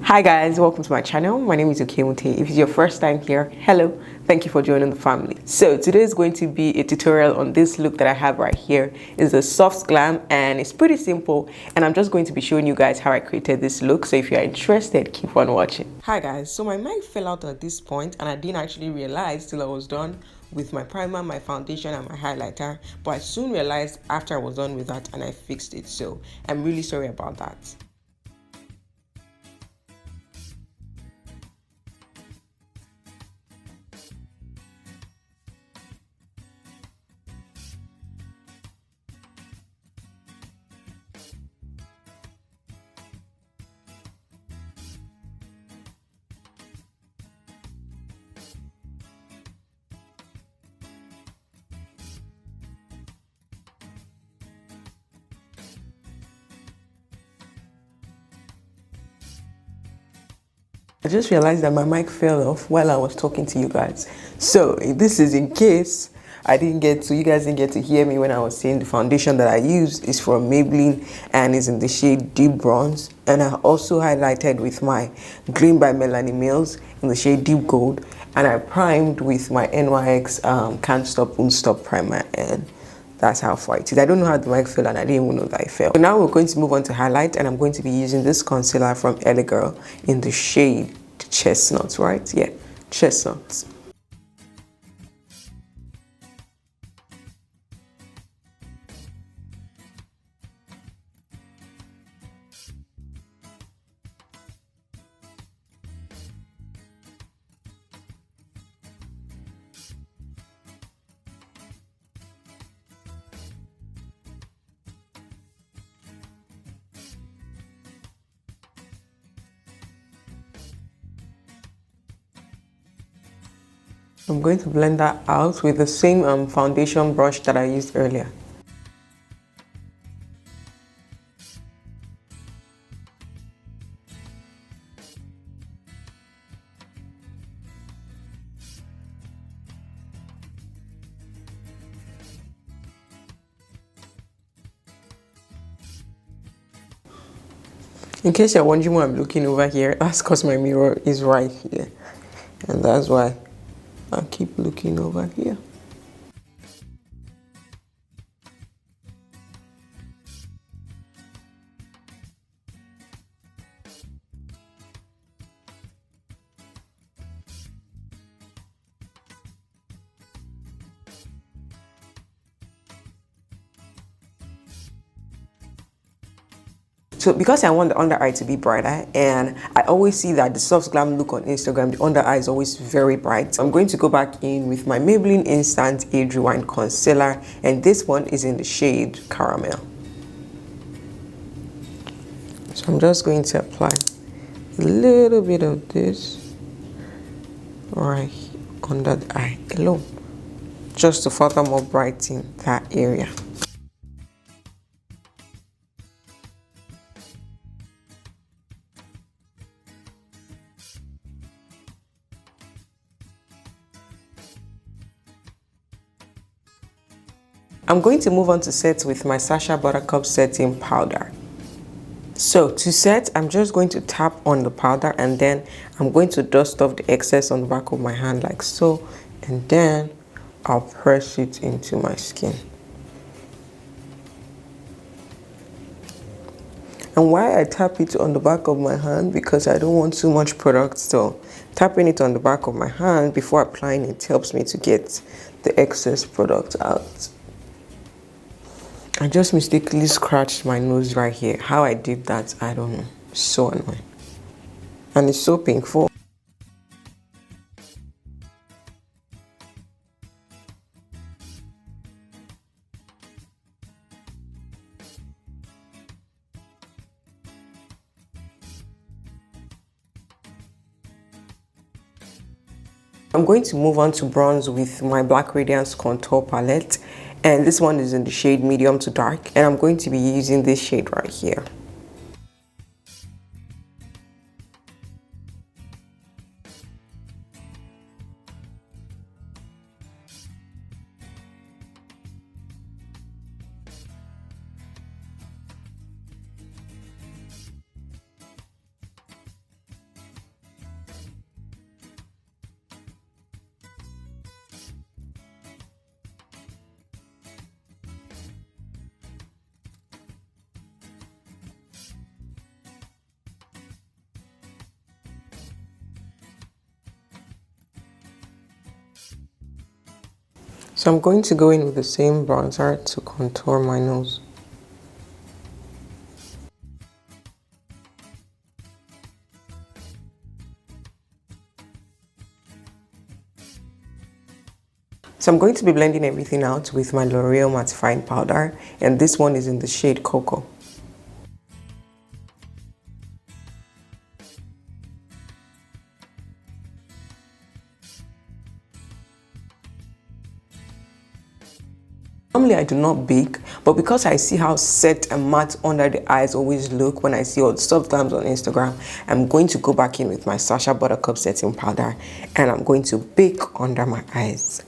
Hi guys, welcome to my channel. My name is Okemute. If it's your first time here, hello, thank you for joining the family. So today is going to be a tutorial on this look that I have right here. It's a soft glam and it's pretty simple, and I'm just going to be showing you guys how I created this look. So if you're interested, keep on watching. Hi guys, so my mic fell out at this point and I didn't actually realize till I was done with my primer, my foundation and my highlighter, but I soon realized after I was done with that and I fixed it. So I'm really sorry about that. I just realized that my mic fell off while I was talking to you guys. So this is in case you guys didn't get to hear me when I was saying the foundation that I use is from Maybelline and is in the shade Deep Bronze. And I also highlighted with my Gleam by Melanie in the shade Deep Gold. And I primed with my NYX Can't Stop, Won't Stop primer. And that's how far it is. I don't know how the mic fell and I didn't even know that it fell. So now we're going to move on to highlight, and I'm going to be using this concealer from Girl in the shade Chestnut, right? Yeah, Chestnut. I'm going to blend that out with the same foundation brush that I used earlier. In case you're wondering why I'm looking over here, that's because my mirror is right here. And that's why I keep looking over here. So because I want the under eye to be brighter, and I always see that the soft glam look on Instagram, the under eye is always very bright. So I'm going to go back in with my Maybelline Instant Age Rewind Concealer, and this one is in the shade Caramel. So I'm just going to apply a little bit of this right under the eye alone, just to furthermore brighten that area. I'm going to move on to set with my Sacha Buttercup setting powder. So to set, I'm just going to tap on the powder and then I'm going to dust off the excess on the back of my hand like so, and then I'll press it into my skin. And why I tap it on the back of my hand, because I don't want too much product, so tapping it on the back of my hand before applying it helps me to get the excess product out. I just mistakenly scratched my nose right here. How I did that, I don't know. It's so annoying. And it's so painful. I'm going to move on to bronze with my Black Radiance Contour Palette. And this one is in the shade medium to dark, and I'm going to be using this shade right here. So I'm going to go in with the same bronzer to contour my nose. So I'm going to be blending everything out with my Loreal mattifying powder, and this one is in the shade Cocoa. Normally I do not bake, but because I see how set and matte under the eyes always look when I see all the soft glams on Instagram, I'm going to go back in with my Sacha buttercup setting powder, and I'm going to bake under my eyes.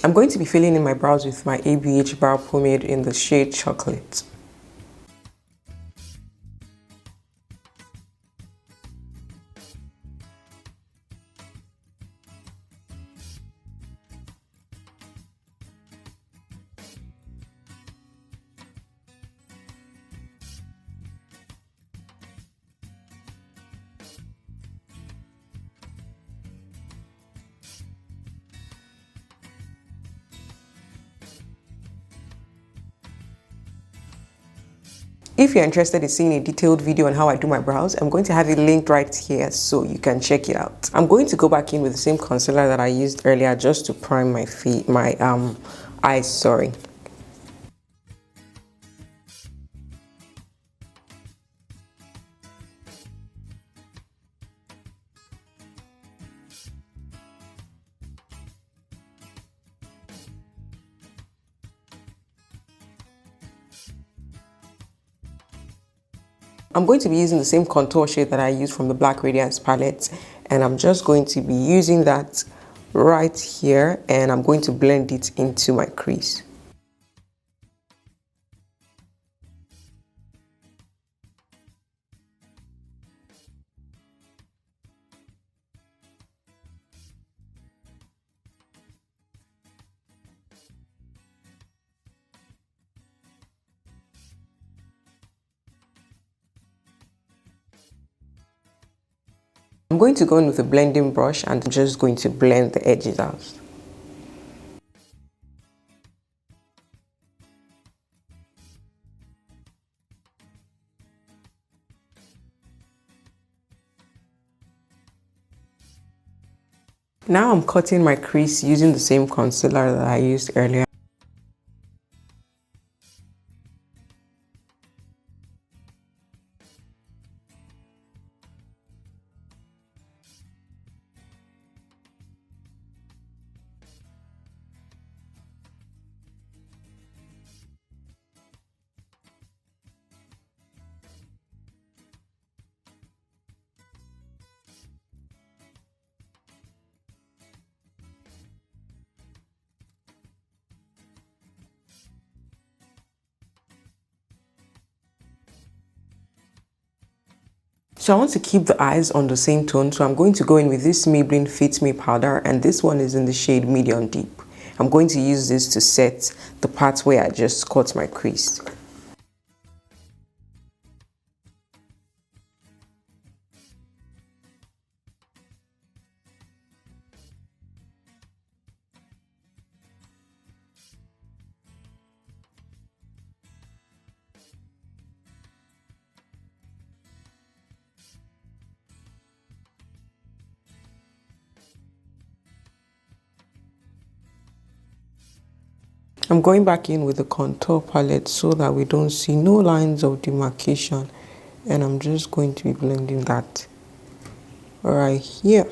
I'm going to be filling in my brows with my ABH brow pomade in the shade Chocolate. If you're interested in seeing a detailed video on how I do my brows, I'm going to have it linked right here so you can check it out. I'm going to go back in with the same concealer that I used earlier just to prime my eyes, sorry. I'm going to be using the same contour shade that I used from the Black Radiance palette, and I'm just going to be using that right here, and I'm going to blend it into my crease. I'm going to go in with a blending brush and I'm just going to blend the edges out. Now I'm cutting my crease using the same concealer that I used earlier. So I want to keep the eyes on the same tone, so I'm going to go in with this Maybelline Fit Me powder, and this one is in the shade Medium Deep. I'm going to use this to set the part where I just cut my crease. I'm going back in with the contour palette so that we don't see no lines of demarcation, and I'm just going to be blending that right here.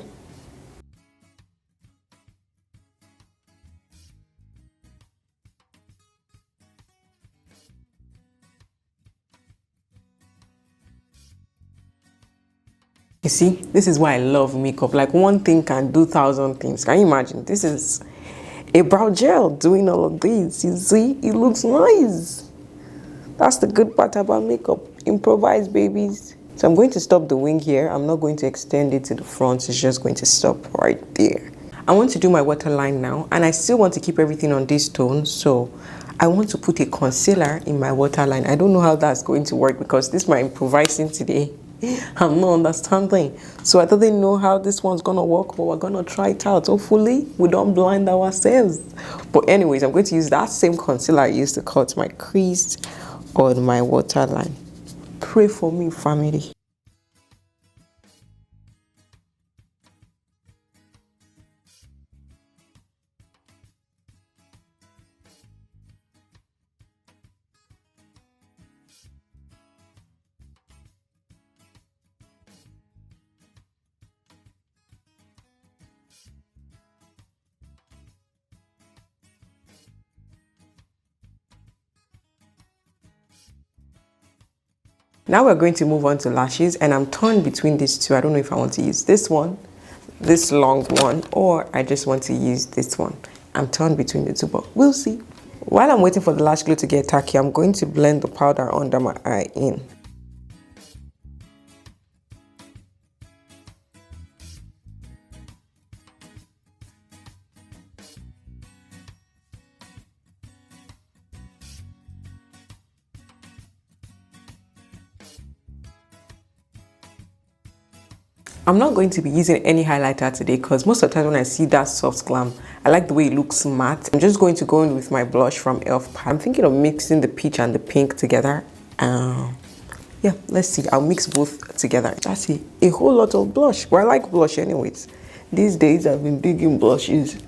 You see, this is why I love makeup. Like, one thing can do 1,000 things. Can you imagine? This is a brow gel doing all of this. You see, it looks nice. That's the good part about makeup. Improvise, babies. So I'm going to stop the wing here. I'm not going to extend it to the front. It's just going to stop right there. I want to do my waterline now, and I still want to keep everything on this tone, so I want to put a concealer in my waterline. I don't know how that's going to work because this is my improvising today. I'm not understanding. So I don't know how this one's gonna work, but we're gonna try it out. Hopefully we don't blind ourselves. But anyways, I'm going to use that same concealer I used to cut my crease on my waterline. Pray for me, family. Now we're going to move on to lashes, and I'm torn between these two. I don't know if I want to use this one, this long one, or I just want to use this one. I'm torn between the two, but we'll see. While I'm waiting for the lash glue to get tacky, I'm going to blend the powder under my eye in. I'm not going to be using any highlighter today because most of the time when I see that soft glam, I like the way it looks matte. I'm just going to go in with my blush from e.l.f. I'm thinking of mixing the peach and the pink together. Yeah, let's see. I'll mix both together. That's it. A whole lot of blush. But I like blush anyways. These days I've been digging blushes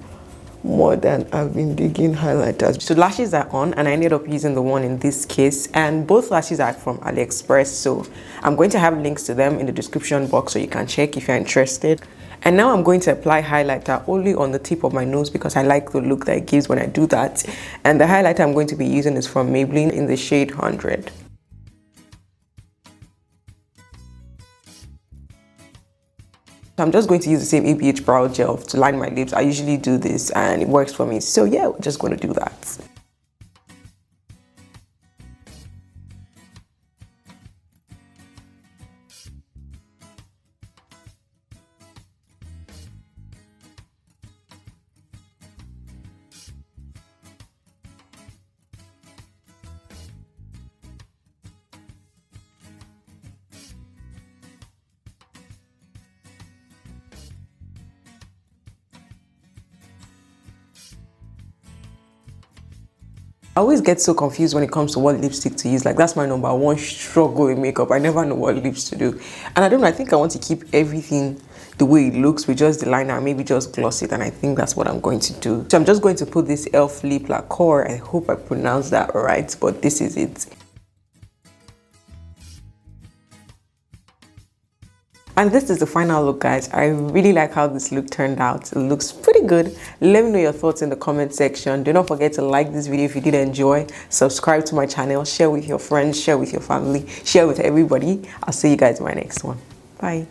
more than I've been digging highlighters. So lashes are on, and I ended up using the one in this case, and both lashes are from AliExpress, so I'm going to have links to them in the description box so you can check if you're interested. And now I'm going to apply highlighter only on the tip of my nose because I like the look that it gives when I do that. And the highlighter I'm going to be using is from Maybelline in the shade 100. I'm just going to use the same ABH brow gel to line my lips. I usually do this and it works for me. So yeah, we're just going to do that. I always get so confused when it comes to what lipstick to use. Like, that's my number one struggle in makeup. I never know what lips to do. And I don't know, I think I want to keep everything the way it looks with just the liner, maybe just gloss it, and I think that's what I'm going to do. So I'm just going to put this e.l.f. lip lacquer. I hope I pronounced that right, but this is it. And this is the final look, guys. I really like how this look turned out. It looks pretty good. Let me know your thoughts in the comment section. Do not forget to like this video if you did enjoy. Subscribe to my channel. Share with your friends. Share with your family. Share with everybody. I'll see you guys in my next one. Bye.